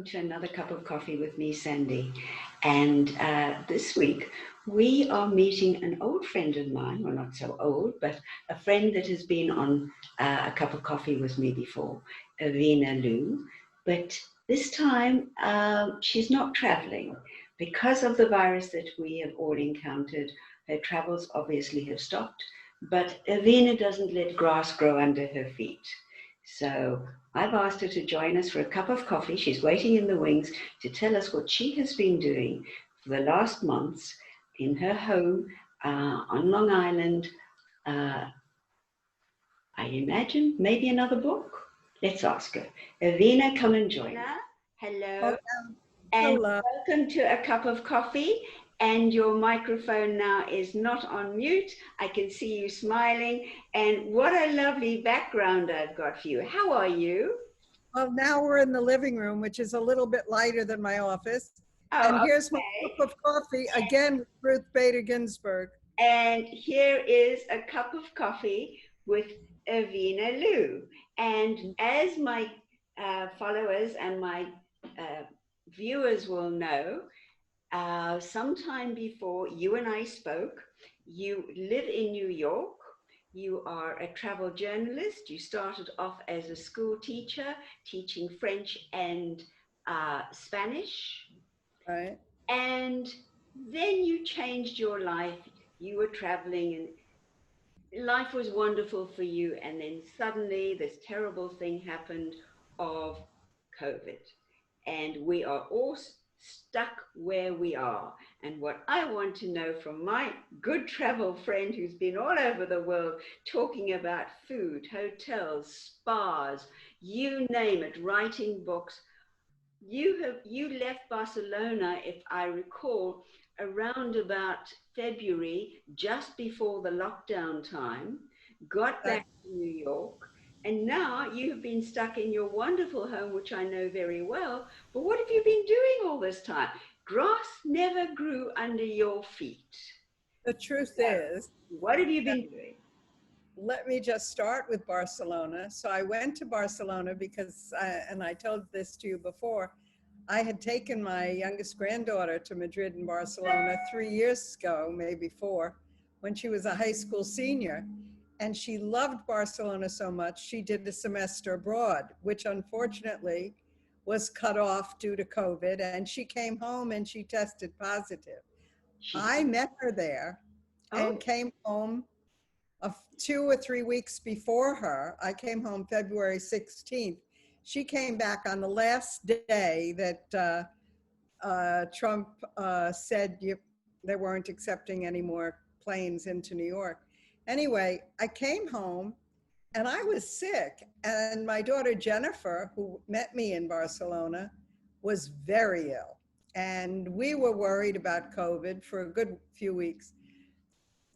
to another cup of coffee with me, Sandy. And this week we are meeting an old friend of mine, well, not so old, but a friend that has been on a cup of coffee with me before, Irvina Lew. But this time she's not traveling because of the virus that we have all encountered. Her travels obviously have stopped, but Irvina doesn't let grass grow under her feet. So I've asked her to join us for a cup of coffee. She's waiting in the wings to tell us what she has been doing for the last months in her home on Long Island. I imagine maybe another book. Let's ask her. Irvina, come and join us. Hello. And Hello. welcome to a cup of coffee. And your microphone now is not on mute. I can see you smiling. And what a lovely background I've got for you. How are you? Well, now we're in the living room, which is a little bit lighter than my office. Oh, and here's my okay. cup of coffee, again with Ruth Bader Ginsburg. And here is a cup of coffee with Irvina Lew. And as my followers and my viewers will know, sometime before you and I spoke, you live in New York. You are a travel journalist. You started off as a school teacher, teaching French and Spanish. Right. And then you changed your life. You were traveling and life was wonderful for you. And then suddenly this terrible thing happened of COVID. And we are all stuck where we are. And what I want to know from my good travel friend who's been all over the world talking about food, hotels, spas, you name it, writing books. You left Barcelona, if I recall, around about February, just before the lockdown time, got back to New York, and now you have been stuck in your wonderful home, which I know very well. But what have you been doing all this time? Grass never grew under your feet. The truth So, is, what have you been doing? let me just start with Barcelona. So I went to Barcelona because, and I told this to you before, I had taken my youngest granddaughter to Madrid and Barcelona 3 years ago, maybe 4, when she was a high school senior. And she loved Barcelona so much, she did a semester abroad, which unfortunately was cut off due to COVID. And she came home and she tested positive. I met her there and came home 2 or 3 weeks before her. I came home February 16th. She came back on the last day that Trump said they weren't accepting any more planes into New York. Anyway, I came home and I was sick. And my daughter Jennifer, who met me in Barcelona, was very ill. And we were worried about COVID for a good few weeks.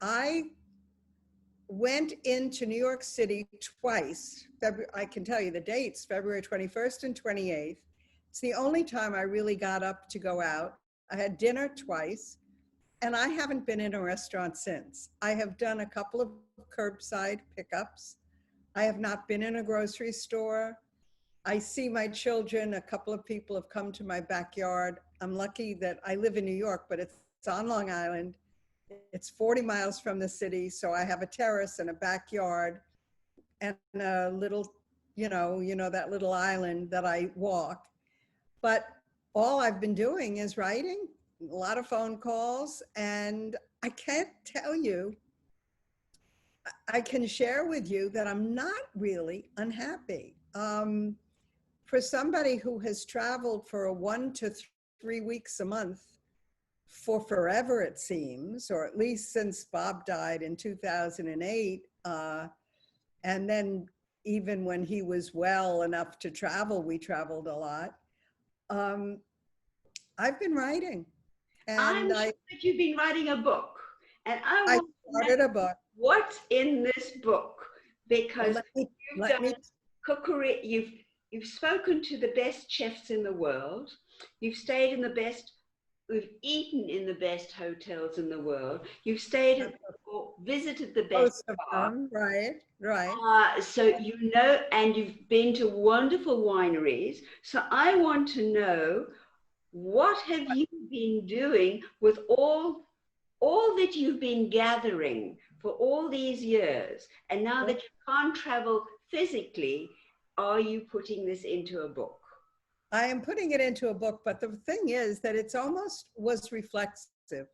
I went into New York City twice. I can tell you the dates, February 21st and 28th. It's the only time I really got up to go out. I had dinner twice, and I haven't been in a restaurant since. I have done a couple of curbside pickups. I have not been in a grocery store. I see my children. A couple of people have come to my backyard. I'm lucky that I live in New York, but it's on Long Island. It's 40 miles from the city, so I have a terrace and a backyard and a little, you know that little island that I walk. But all I've been doing is writing, a lot of phone calls, and I can't tell you, I can share with you that I'm not really unhappy. For somebody who has traveled for 1 to 3 weeks a month, for forever, it seems, or at least since Bob died in 2008. And then even when he was well enough to travel, we traveled a lot. I've been writing. And I'm sure that you've been writing a book. And I started a book. What's in this book? Because you've done cookery, you've spoken to the best chefs in the world. You've stayed in the best we've eaten in the best hotels in the world. You've stayed at or visited the best Most of bars. them, right, right. So you know, and you've been to wonderful wineries. So I want to know, what have you been doing with all that you've been gathering for all these years? And now that you can't travel physically, are you putting this into a book? I am putting it into a book, but the thing is that it's almost was reflexive.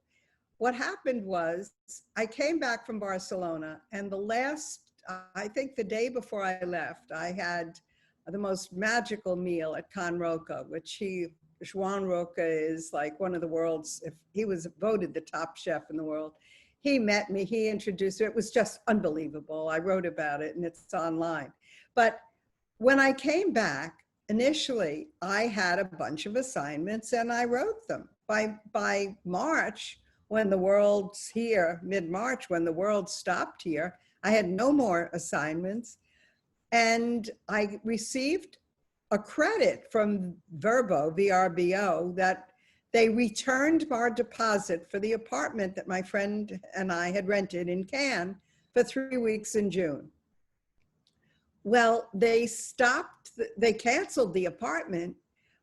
What happened was I came back from Barcelona, and the last, I think the day before I left, I had the most magical meal at Can Roca, Joan Roca is like one of the world's, if he was voted the top chef in the world. He met me, he introduced me. It was just unbelievable. I wrote about it and it's online. But when I came back, initially I had a bunch of assignments and I wrote them. By March, when the world's here, mid-March, when the world stopped here, I had no more assignments. And I received a credit from VRBO, that they returned our deposit for the apartment that my friend and I had rented in Cannes for 3 weeks in June. Well, they canceled the apartment,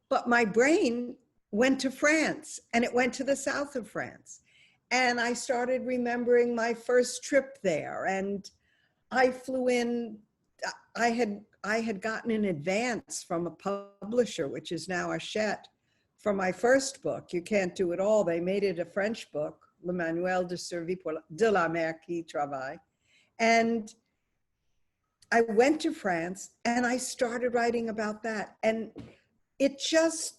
but my brain went to France, and it went to the south of France. And I started remembering my first trip there. And I flew in, I had gotten an advance from a publisher, which is now Hachette, for my first book, You Can't Do It All. They made it a French book, Le Manuel de Survie de la Mère qui Travaille. And I went to France and I started writing about that. And it just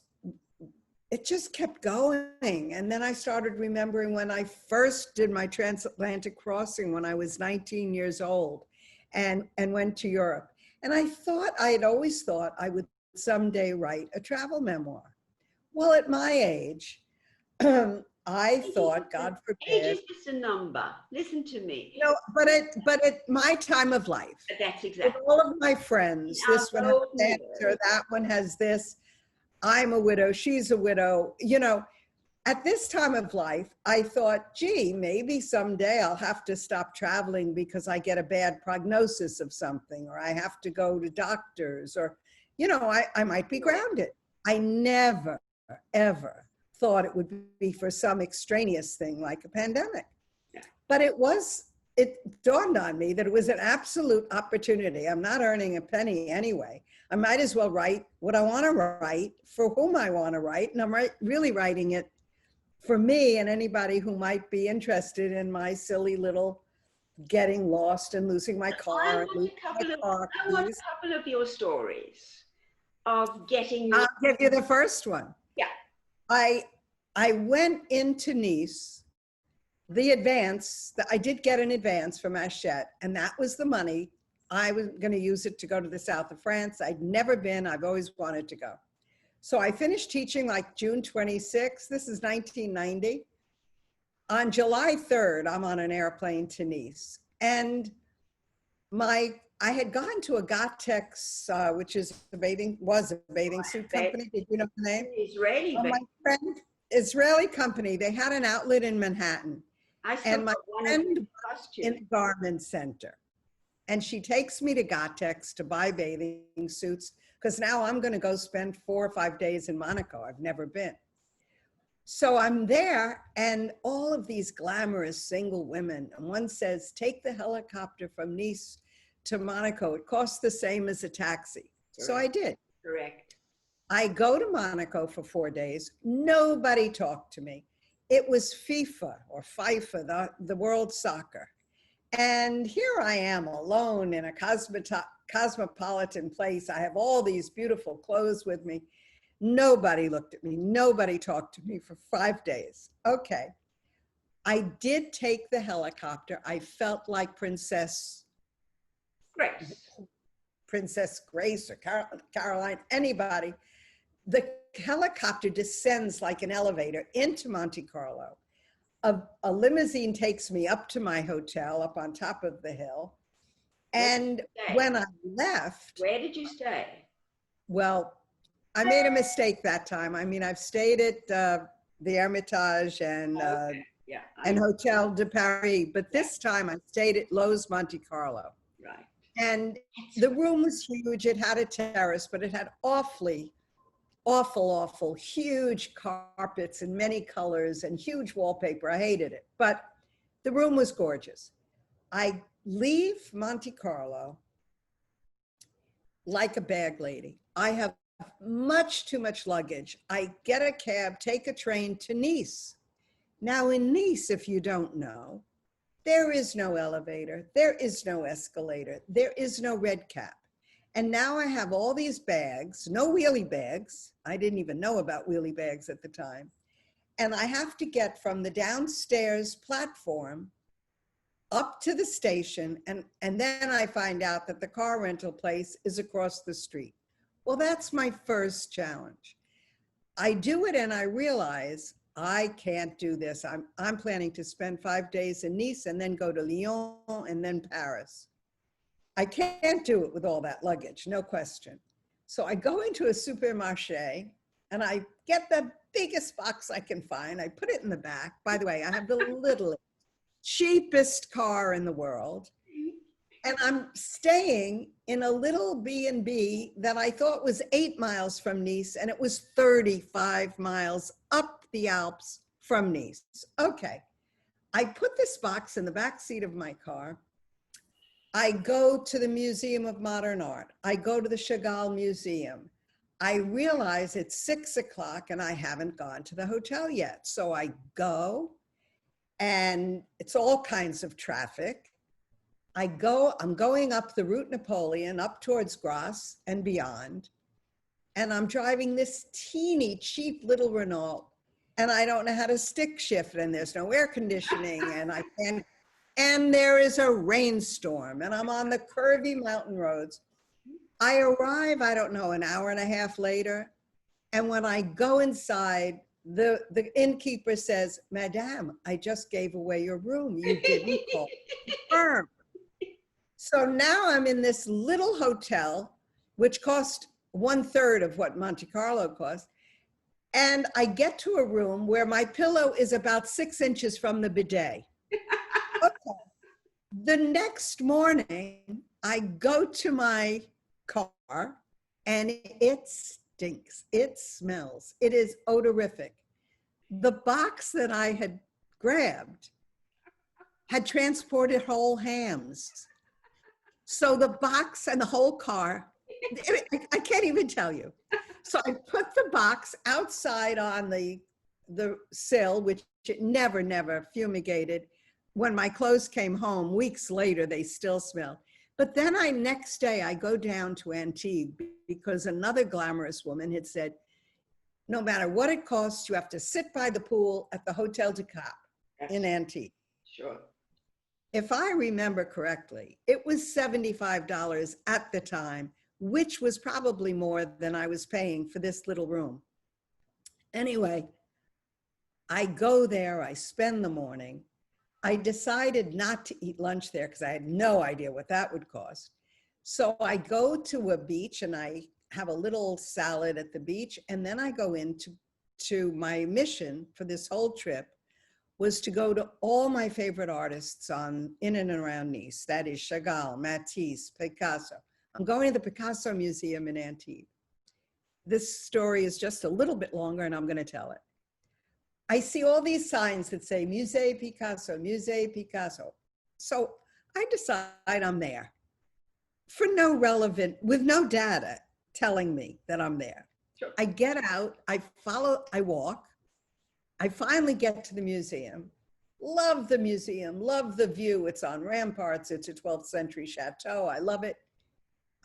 kept going. And then I started remembering when I first did my transatlantic crossing when I was 19 years old and went to Europe. And I had always thought I would someday write a travel memoir. Well, at my age, I thought, God Age forbid. is just a number. Listen to me. No, but at my time of life, That's with exactly. all of my In friends, our this one has golden cancer, years. that one has this, I'm a widow, she's a widow. You know, at this time of life, I thought, gee, maybe someday I'll have to stop traveling because I get a bad prognosis of something, or I have to go to doctors, or, you know, I might be grounded. I never, ever thought it would be for some extraneous thing like a pandemic. Yeah. But it dawned on me that it was an absolute opportunity. I'm not earning a penny anyway. I might as well write what I want to write for whom I want to write. And I'm really writing it for me and anybody who might be interested in my silly little getting lost and losing my car. I want a couple of your stories of getting I'll lost. give you the first one. Yeah. I went into Nice. I did get an advance from Hachette, and that was the money. I was going to use it to go to the south of France. I'd never been. I've always wanted to go. So I finished teaching like June 26th. This is 1990. On July 3rd, I'm on an airplane to Nice. And I had gone to a Gotex, which was a bathing suit company. Did you know the name? Israeli. My friend, Israeli company. They had an outlet in Manhattan. And my friend in the garment center. And she takes me to Gotex to buy bathing suits, because now I'm going to go spend 4 or 5 days in Monaco. I've never been. So I'm there, and all of these glamorous single women. And one says, take the helicopter from Nice to Monaco. It costs the same as a taxi. Correct. So I did. Correct. I go to Monaco for 4 days. Nobody talked to me. It was FIFA, the World Soccer. And here I am alone in a cosmopolitan place. I have all these beautiful clothes with me. Nobody looked at me. Nobody talked to me for 5 days. Okay. I did take the helicopter. I felt like Princess Grace or Caroline, anybody. The helicopter descends like an elevator into Monte Carlo. A limousine takes me up to my hotel up on top of the hill. And when I left. Where did you stay? Well, I made a mistake that time. I mean, I've stayed at the Hermitage Okay. Yeah. and I, Hotel de Paris. But yeah. this time I stayed at Loews Monte Carlo. Right. And That's the right. room was huge. It had a terrace, but it had awful, huge carpets in many colors and huge wallpaper. I hated it, but the room was gorgeous. I leave Monte Carlo like a bag lady. I have much too much luggage. I get a cab, take a train to Nice. Now, in Nice, if you don't know, there is no elevator, there is no escalator, there is no red cap. And now I have all these bags, no wheelie bags. I didn't even know about wheelie bags at the time. And I have to get from the downstairs platform up to the station. And then I find out that the car rental place is across the street. Well, that's my first challenge. I do it and I realize I can't do this. I'm planning to spend 5 days in Nice and then go to Lyon and then Paris. I can't do it with all that luggage, no question. So I go into a supermarché and I get the biggest box I can find. I put it in the back. By the way, I have the littlest, cheapest car in the world. And I'm staying in a little B&B that I thought was 8 miles from Nice, and it was 35 miles up the Alps from Nice. Okay, I put this box in the back seat of my car. I go to the Museum of Modern Art. I go to the Chagall Museum. I realize it's 6 o'clock and I haven't gone to the hotel yet. So I go, and it's all kinds of traffic. I'm going up the Route Napoleon, up towards Grasse and beyond. And I'm driving this teeny, cheap little Renault. And I don't know how to stick shift, and there's no air conditioning, and I can't. And there is a rainstorm, and I'm on the curvy mountain roads. I arrive, I don't know, an hour and a half later. And when I go inside, the innkeeper says, "Madame, I just gave away your room. You didn't call the firm." So now I'm in this little hotel, which cost 1/3 of what Monte Carlo cost. And I get to a room where my pillow is about 6 inches from the bidet. Okay. The next morning, I go to my car and it stinks. It smells. It is odorific. The box that I had grabbed had transported whole hams. So the box and the whole car, I can't even tell you. So I put the box outside on the sill, which it never fumigated. When my clothes came home, weeks later, they still smell. But then next day, I go down to Antibes because another glamorous woman had said, no matter what it costs, you have to sit by the pool at the Hotel de Cap in Antibes. Sure. If I remember correctly, it was $75 at the time, which was probably more than I was paying for this little room. Anyway, I go there, I spend the morning. I decided not to eat lunch there because I had no idea what that would cost. So I go to a beach and I have a little salad at the beach. And then I go into my mission for this whole trip was to go to all my favorite artists in and around Nice. That is Chagall, Matisse, Picasso. I'm going to the Picasso Museum in Antibes. This story is just a little bit longer and I'm going to tell it. I see all these signs that say Musée Picasso, Musée Picasso. So I decide I'm there with no data telling me that I'm there. Sure. I get out, I walk. I finally get to the museum. Love the museum, love the view. It's on ramparts. It's a 12th century chateau. I love it.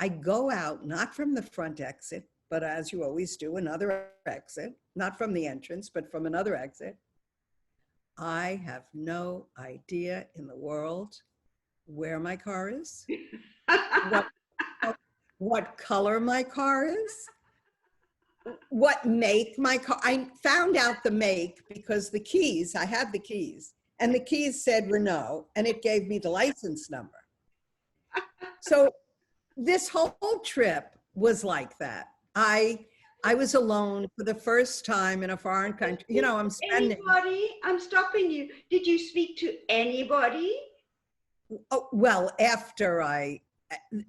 I go out, not from the front exit, but as you always do, another exit, not from the entrance, but from another exit. I have no idea in the world where my car is, what color my car is, what make my car. I found out the make because I had the keys, and the keys said Renault, and it gave me the license number. So this whole trip was like that. I I was alone for the first time in a foreign country. You know, I'm spending, Anybody? I'm stopping you. Did you speak to anybody? oh, well,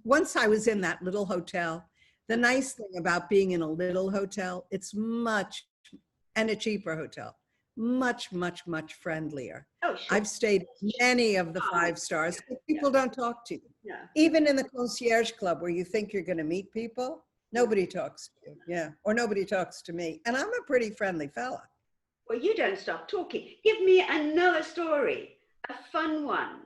once I was in that little hotel, the nice thing about being in a little hotel, it's much, and a cheaper hotel, much, much, much friendlier. Oh, sure. I've stayed in many of the Oh, 5 stars, but yeah, people don't talk to you. yeah. Even in the concierge club where you think you're going to meet people, nobody talks to you. Yeah. Or nobody talks to me. And I'm a pretty friendly fella. Well, you don't stop talking. Give me another story, a fun one,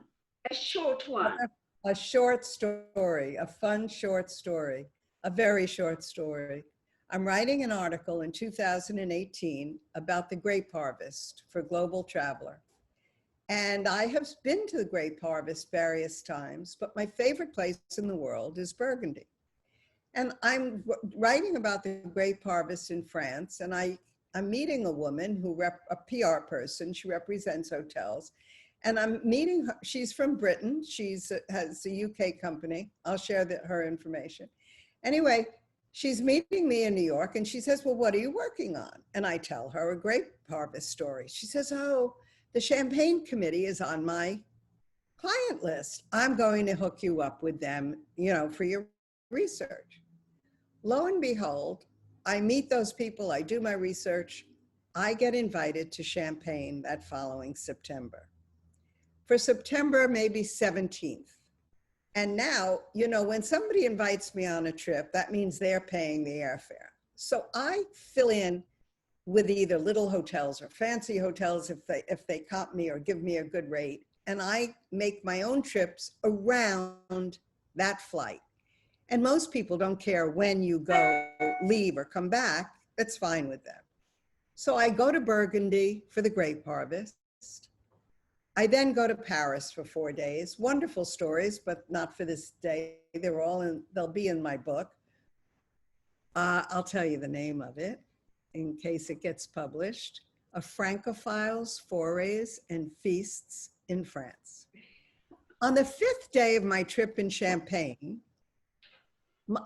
a short one. A short story, a fun short story, a very short story. I'm writing an article in 2018 about the grape harvest for Global Traveler. And I have been to the grape harvest various times, but my favorite place in the world is Burgundy. And I'm writing about the grape harvest in France, and I'm meeting a woman a PR person, she represents hotels, and I'm meeting her. She's from Britain. Has a UK company. I'll share her information. Anyway, she's meeting me in New York, and she says, well, what are you working on? And I tell her a grape harvest story. She says, oh, the Champagne Committee is on my client list. I'm going to hook you up with them, you know, for your research. Lo and behold, I meet those people, I do my research, I get invited to Champagne that following September. For September, maybe 17th. And now, you know, when somebody invites me on a trip, that means they're paying the airfare. So I fill in with either little hotels or fancy hotels if they comp me or give me a good rate. And I make my own trips around that flight. And most people don't care when you go, leave, or come back. That's fine with them. So I go to Burgundy for the grape harvest. I then go to Paris for 4 days. Wonderful stories, but not for this day. They'll be in my book. I'll tell you the name of it in case it gets published. A Francophile's Forays and Feasts in France. On the 5th day of my trip in Champagne,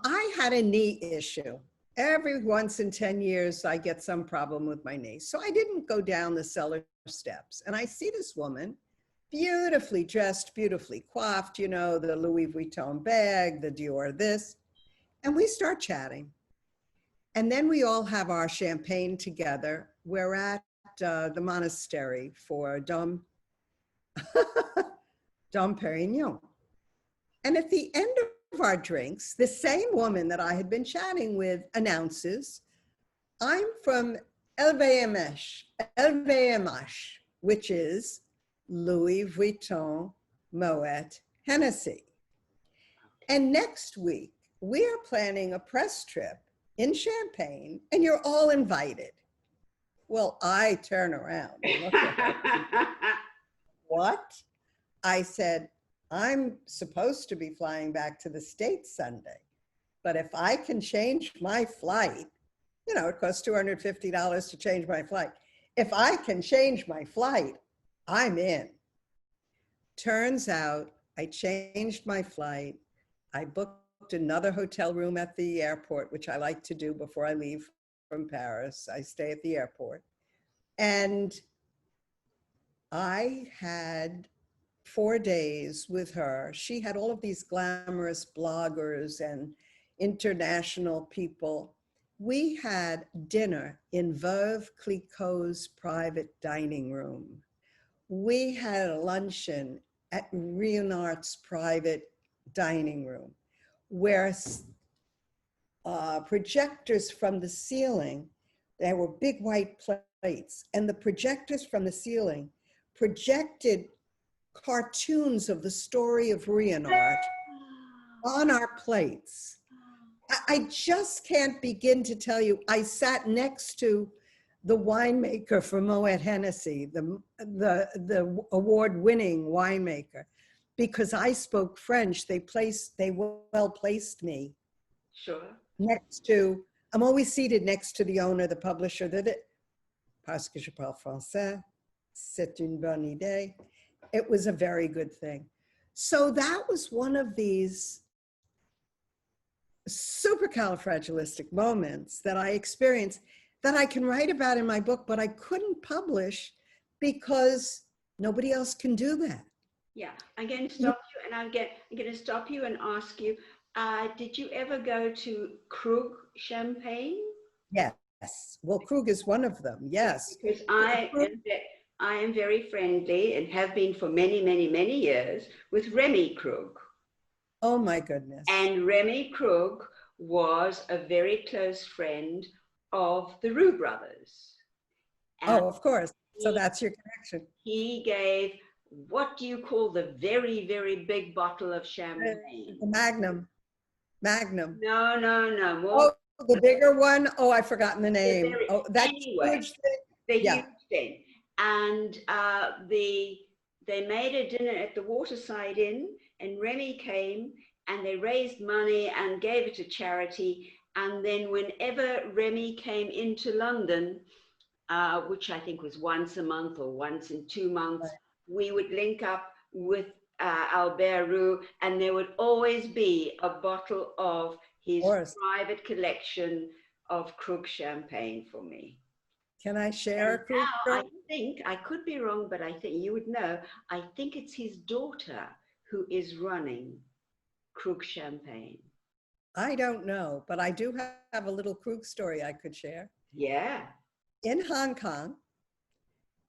I had a knee issue. Every once in 10 years, I get some problem with my knee. So I didn't go down the cellar steps. And I see this woman, beautifully dressed, beautifully coiffed, you know, the Louis Vuitton bag, the Dior this. And we start chatting. And then we all have our champagne together. We're at the monastery for Dom Perignon. And at the end of our drinks, the same woman that I had been chatting with announces, I'm from LVMH, which is Louis Vuitton Moet Hennessy. And next week, we are planning a press trip in Champagne, and you're all invited. Well, I turn around and look at her. What? I said, I'm supposed to be flying back to the States Sunday, but if I can change my flight, you know, it costs $250 to change my flight. If I can change my flight, I'm in. Turns out I changed my flight. I booked another hotel room at the airport, which I like to do before I leave from Paris. I stay at the airport. And I had 4 days with her. She had all of these glamorous bloggers and international people. We had dinner in Veuve Clicquot's private dining room. We had a luncheon at Rionart's private dining room, where projectors from the ceiling, there were big white plates, and the projectors from the ceiling projected cartoons of the story of Rionart on our plates. I just can't begin to tell you. I sat next to the winemaker for Moet Hennessy, the award-winning winemaker, because I spoke French. They well placed me. Sure. I'm always seated next to the owner, the publisher. Parce que je parle français, c'est une bonne idée. It was a very good thing. So that was one of these supercalifragilistic moments that I experienced that I can write about in my book, but I couldn't publish because nobody else can do that. Yeah, I'm going to stop you, and I'm going to stop you and ask you, did you ever go to Krug Champagne? Yes. Well, Krug is one of them. Yes. Because I am very friendly and have been for many, many, many years with Remy Krug. Oh my goodness. And Remy Krug was a very close friend of the Roux brothers. And Oh, of course. So he, that's your connection. he gave, what do you call the very, very big bottle of champagne? The Magnum. Magnum. No, no, no, more. Oh, the bigger one. Oh, I've forgotten the The name. very, Oh, that anyway, huge thing. the Yeah. huge thing. And they made a dinner at the Waterside Inn, and Remy came, and they raised money and gave it to charity. And then whenever Remy came into London, which I think was once a month or once in 2 months, Right. we would link up with Albert Roux, and there would always be a bottle of his private collection of Krug champagne for me. Can I share And a Krug now I story? think, I could be wrong, but I think you would know, I think it's his daughter who is running Krug Champagne. I don't know, but I do have a little Krug story I could share. Yeah. In Hong Kong,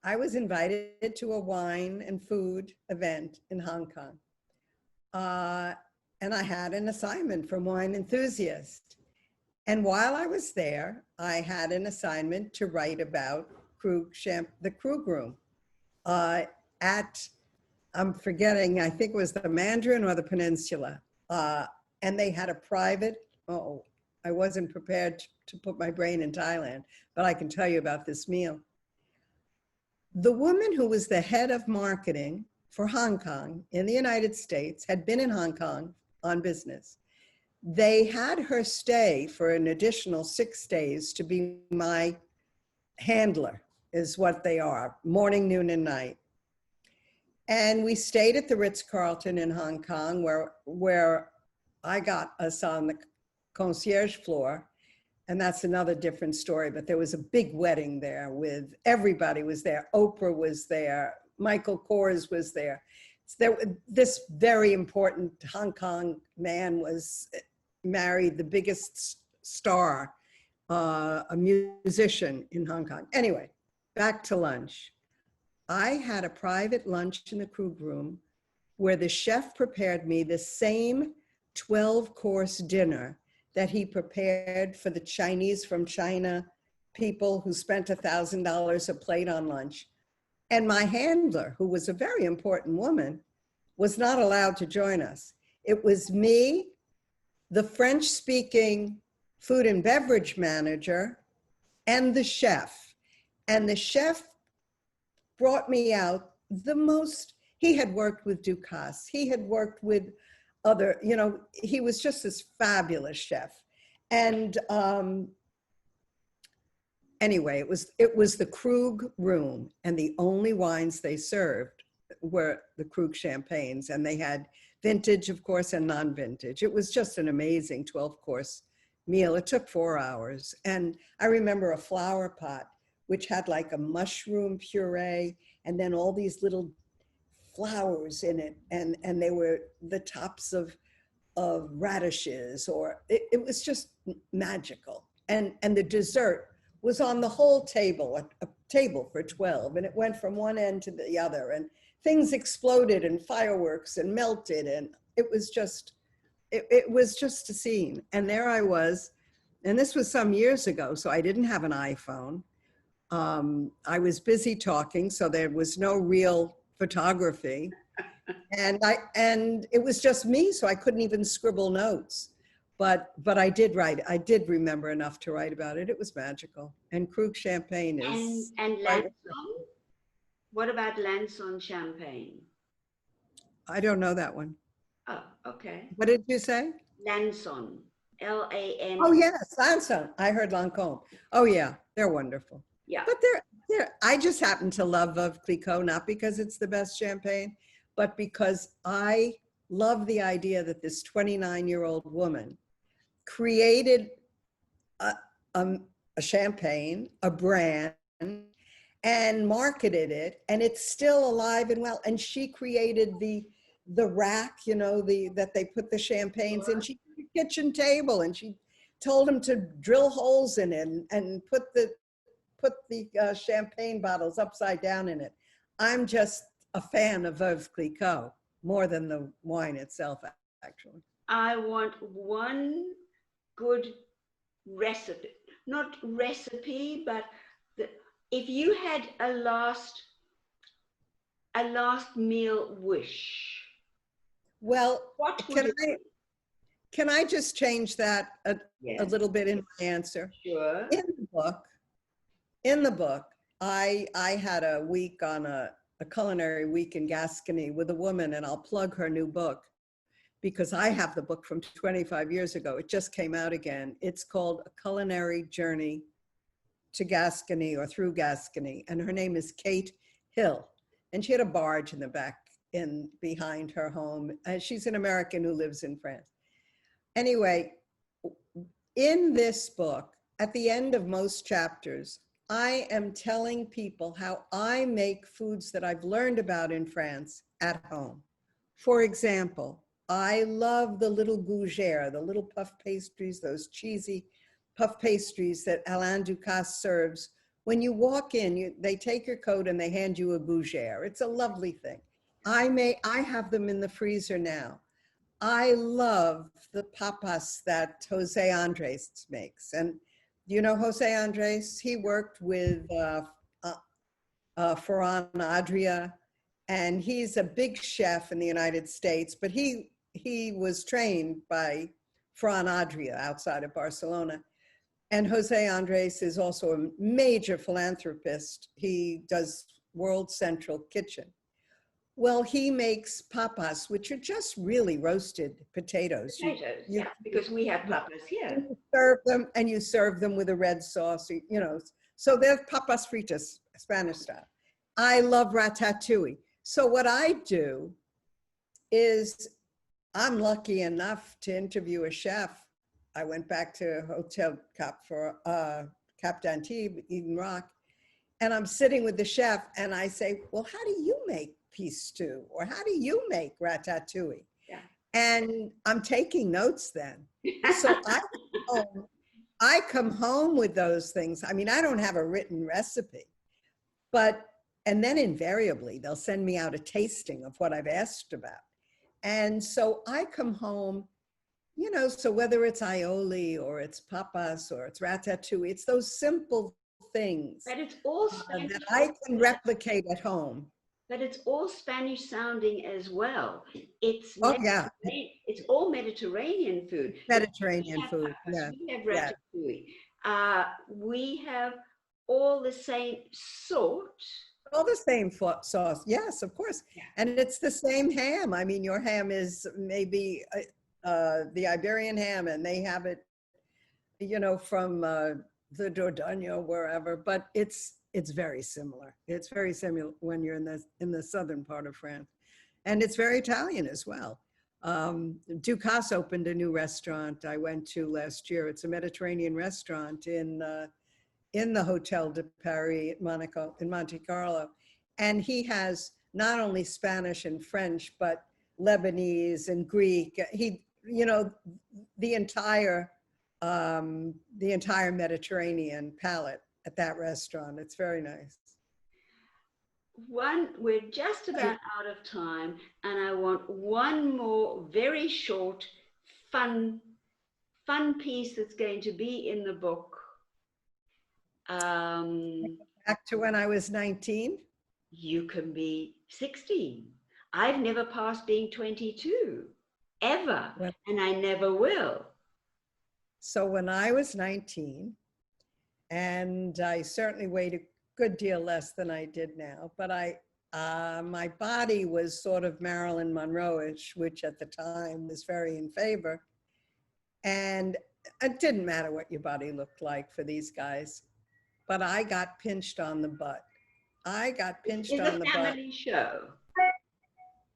I was invited to a wine and food event in Hong Kong. And I had an assignment from Wine Enthusiast. And while I was there, I had an assignment to write about the Krug Room at, I'm forgetting, I think it was the Mandarin or the Peninsula. And they had a private, I wasn't prepared to put my brain in Thailand, but I can tell you about this meal. The woman who was the head of marketing for Hong Kong in the United States had been in Hong Kong on business. They had her stay for an additional 6 days to be my handler, is what they are, morning, noon, and night. And we stayed at the Ritz-Carlton in Hong Kong, where I got us on the concierge floor. And that's another different story, but there was a big wedding there with, everybody was there. Oprah was there, Michael Kors was there. This very important Hong Kong man was married the biggest star, a musician in Hong Kong. Anyway, back to lunch. I had a private lunch in the Krug Room where the chef prepared me the same 12-course dinner that he prepared for the Chinese from China people who spent $1,000 a plate on lunch. And my handler, who was a very important woman, was not allowed to join us. It was me, the French-speaking food and beverage manager, and the chef. And the chef brought me out the most, he had worked with Ducasse, he had worked with other, he was just this fabulous chef. And anyway, it was the Krug Room, and the only wines they served were the Krug champagnes, and they had vintage, of course, and non-vintage. It was just an amazing 12-course meal. It took 4 hours. And I remember a flower pot, which had like a mushroom puree, and then all these little flowers in it, and they were the tops of radishes, or it was just magical. And the dessert was on the whole table, a table for 12, and it went from one end to the other, and things exploded and fireworks and melted, and it was just a scene. And there I was, and this was some years ago, so I didn't have an iPhone. I was busy talking, so there was no real photography. And it was just me, so I couldn't even scribble notes. But I did write. I did remember enough to write about it. It was magical. And Krug Champagne is. And Lanson? What about Lanson Champagne? I don't know that one. Oh, okay. What did you say? Lanson. L-A-N. Oh yes, Lanson. I heard Lancôme. Oh yeah, they're wonderful. Yeah. But I just happen to love Veuve Clicquot, not because it's the best champagne, but because I love the idea that this 29-year-old woman created a, a, a champagne, a brand, and marketed it, and it's still alive and well. And she created the rack, you know, the that they put the champagnes in. She did a kitchen table, and she told him to drill holes in it and put the champagne bottles upside down in it. I'm just a fan of Veuve Clicquot more than the wine itself, actually. I want one good recipe, not recipe, but the, if you had a last meal wish, Well, what would can it I be? can I just change that a Yeah, little bit in my answer? sure. In the book, in the book, I had a week on a culinary week in Gascony with a woman, and I'll plug her new book because I have the book from 25 years ago. It just came out again. It's called A Culinary Journey to Gascony or Through Gascony, and her name is Kate Hill. And she had a barge in the back in behind her home. She's an American who lives in France. Anyway, in this book, at the end of most chapters, I am telling people how I make foods that I've learned about in France at home. For example, I love the little gougères, the little puff pastries, those cheesy puff pastries that Alain Ducasse serves. When you walk in, they take your coat and they hand you a gougère. It's a lovely thing. I have them in the freezer now. I love the papas that Jose Andres makes. And you know Jose Andres? He worked with Ferran Adria, and he's a big chef in the United States, but he was trained by Ferran Adria outside of Barcelona. And Jose Andres is also a major philanthropist. He does World Central Kitchen. Well, he makes papas, which are just really roasted potatoes. Potatoes, You yeah, because we have papas here. serve them, and you serve them with a red sauce, you know. So they're papas fritas, Spanish style. I love ratatouille. So what I do is, I'm lucky enough to interview a chef. I went back to Hotel Cap d'Antibes, Eden Rock, and I'm sitting with the chef, and I say, well, how do you make peas stew? Or how do you make ratatouille? Yeah. And I'm taking notes then. So I come home with those things. I mean, I don't have a written recipe, but, and then invariably they'll send me out a tasting of what I've asked about. And so I come home, you know, so whether it's aioli or it's papas or it's ratatouille, it's those simple things But it's all Spanish. that I can replicate at home. But it's all Spanish sounding as well. It's Oh yeah, It's all Mediterranean food. Mediterranean We have food. tapas, Yeah, we have yeah. ratatouille. We have all the same sort. All the same sauce. Yes, of course. Yeah. And it's the same ham. I mean, your ham is maybe the Iberian ham, and they have it, you know, from the Dordogne, wherever. But it's very similar. It's very similar when you're in the southern part of France, and it's very Italian as well. Ducasse opened a new restaurant I went to last year. It's a Mediterranean restaurant in the Hotel de Paris in Monte Carlo. And he has not only Spanish and French, but Lebanese and Greek. He, you know, the entire Mediterranean palette at that restaurant. It's very nice. We're just about out of time, and I want one more very short, fun piece that's going to be in the book. Back to when I was 19. You can be 16. I've never passed being 22, ever, and I never will. So when I was 19, and I certainly weighed a good deal less than I did now, but my body was sort of Marilyn Monroe-ish, which at the time was very in favor. And it didn't matter what your body looked like for these guys, but I got pinched on the butt. I got pinched on the butt. It's a family show.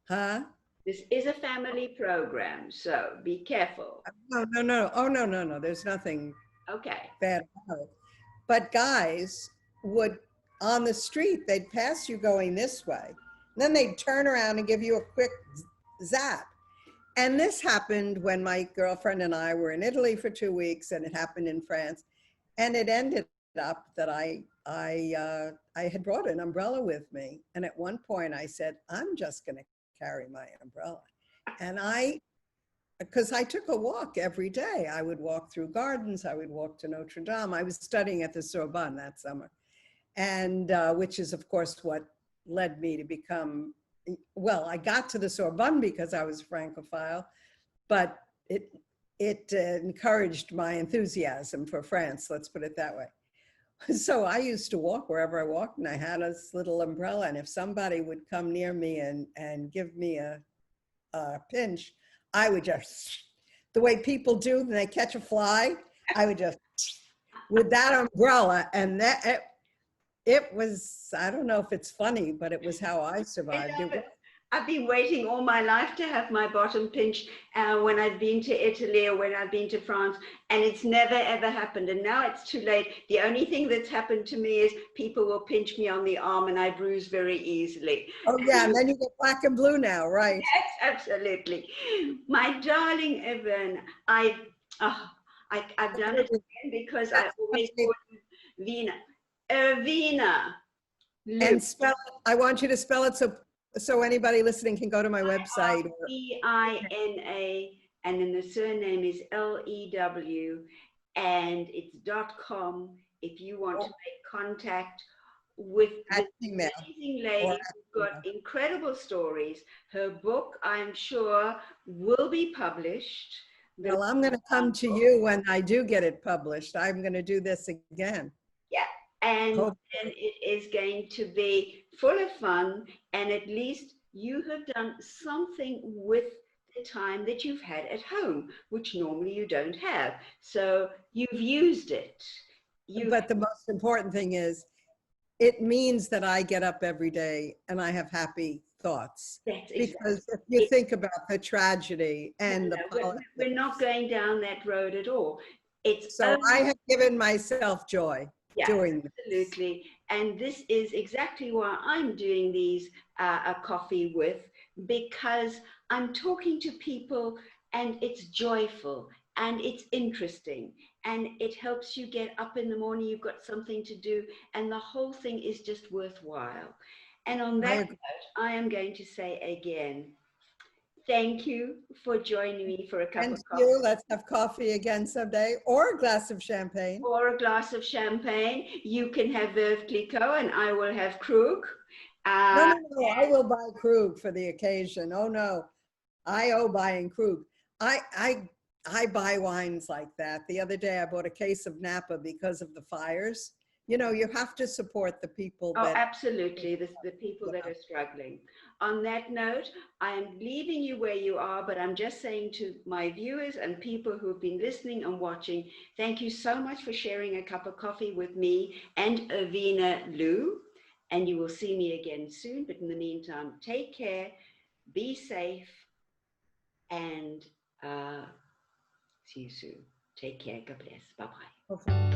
Huh? This is a family program, so be careful. No, no, no. Oh, no, no, no. There's nothing Okay. bad about it. But guys would, on the street, they'd pass you going this way. Then they'd turn around and give you a quick zap. And this happened when my girlfriend and I were in Italy for 2 weeks, and it happened in France. And it ended up that I had brought an umbrella with me. And at one point I said, I'm just going to carry my umbrella. And because I took a walk every day. I would walk through gardens. I would walk to Notre Dame. I was studying at the Sorbonne that summer. And which is, of course, what led me to become, well, I got to the Sorbonne because I was a Francophile, but it encouraged my enthusiasm for France, let's put it that way. So I used to walk wherever I walked, and I had this little umbrella, and if somebody would come near me and give me a pinch, I would just, the way people do when they catch a fly, I would just, with that umbrella, and it was, I don't know if it's funny, but it was how I survived. I've been waiting all my life to have my bottom pinched when I've been to Italy or when I've been to France, and it's never ever happened. And now it's too late. The only thing that's happened to me is people will pinch me on the arm and I bruise very easily. Oh yeah, and then you get black and blue now, right? Yes, absolutely. My darling Irvina, I've done it again because I always call you Vina. Irvina Lew. And spell it, I want you to spell it so anybody listening can go to my website. Vina, and then the surname is Lew, and it's .com if you want to make contact with this amazing lady who's got incredible stories. Her book, I'm sure, will be published. Well, I'm going to come to you when I do get it published. I'm going to do this again. Yeah, and it is going to be full of fun, and at least you have done something with the time that you've had at home, which normally you don't have. So you've used it. But the most important thing is, it means that I get up every day and I have happy thoughts. Because if you think about the tragedy and the politics, we're not going down that road at all. So I have given myself joy doing this. Absolutely. And this is exactly why I'm doing these a coffee with, because I'm talking to people and it's joyful and it's interesting and it helps you get up in the morning. You've got something to do and the whole thing is just worthwhile. And on that note, I am going to say again, thank you for joining me for a cup of coffee. Thank you. Let's have coffee again someday, or a glass of champagne. Or a glass of champagne. You can have Veuve Clicquot and I will have Krug. No, I will buy Krug for the occasion. Oh no, I owe buying Krug. I buy wines like that. The other day I bought a case of Napa because of the fires. You know, you have to support the people. Oh, absolutely, the people that are struggling. On that note, I am leaving you where you are, but I'm just saying to my viewers and people who've been listening and watching, thank you so much for sharing a cup of coffee with me and Irvina Lew. And you will see me again soon. But in the meantime, take care, be safe, and see you soon. Take care. God bless. Bye-bye. Okay.